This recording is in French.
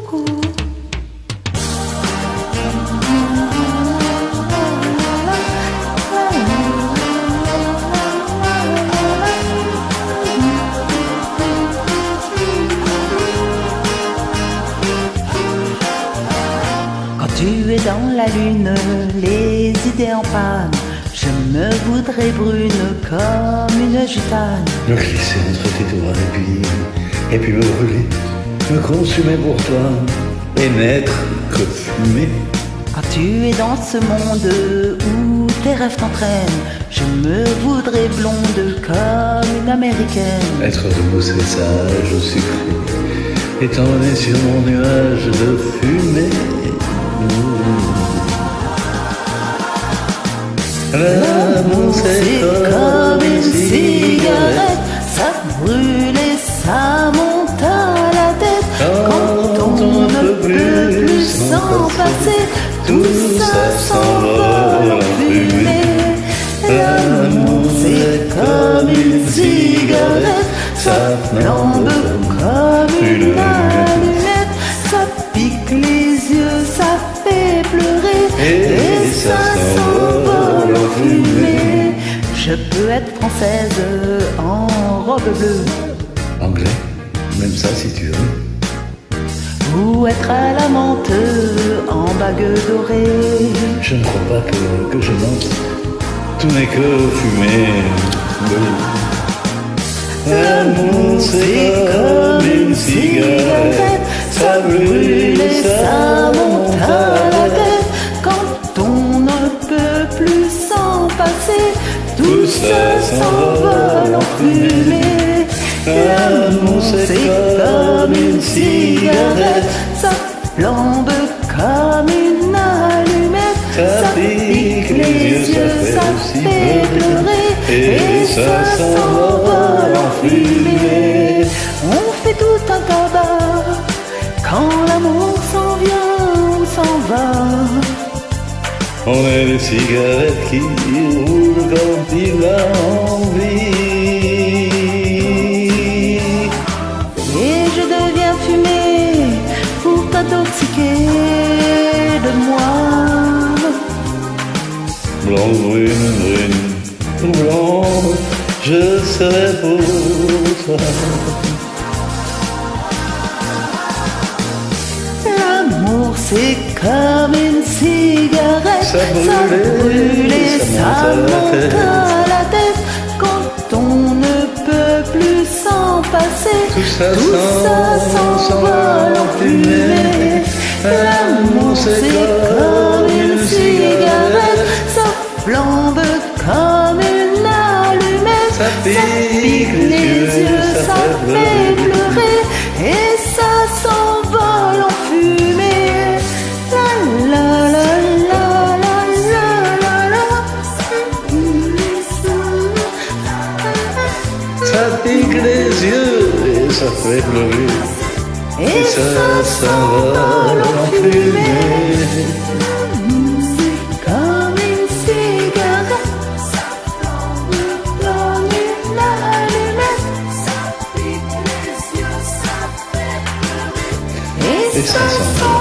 Coucou. Quand tu es dans la lune, les idées en panne, je me voudrais brune comme une gitane. Me glisser entre tes doigts et puis me brûler, me consumer pour toi et n'être que fumée. Quand tu es dans ce monde où tes rêves t'entraînent, je me voudrais blonde comme une américaine. Être reboussé sage au sucré, étonné sur mon nuage de fumée. L'amour c'est comme une cigarette, ça brûle et ça monte à la tête. Quand on ne peut plus s'en passer, tout ça s'envole en fumée. L'amour c'est comme une cigarette, ça flambe comme une allumette, ça pique les yeux, ça fait pleurer et ça s'envole en fumée. Je peux être française en robe bleue, Anglais, même ça si tu veux. ou être à la menthe en bague dorée. Je ne crois pas que je mente, tout n'est que fumée. L'amour c'est comme une cigarette, ça brûle et ça monte à la tête. Quand on ne peut plus s'en passer, tout ça s'envole en fumée. L'amour c'est comme une cigarette, ça flambe comme une allumette, ça pique les yeux, ça fait pleurer et ça s'envole en fumée. On fait tout un tabac quand l'amour s'en vient ou s'en va. On est des cigarettes qui roulent quand il a envie. Et je deviens fumée pour t'intoxiquer de moi. Blanc, brune, blanc, je serai pour toi. L'amour c'est comme une cigarette, Ça brûle et ça monte à la tête. Quand on ne peut plus s'en passer, Tout ça s'envole en fumée. L'amour c'est comme une cigarette, ça flambe comme une allumette, Ça pique les yeux, ça fait pleurer et ça s'envole en fumée. La la la la la la la. Ça pique les yeux et ça fait pleurer. Et ça s'envole en fumée. Comme une cigarette, ça flambe comme une allumette, ça pique les yeux, ça fait pleurer. Et ça s'envole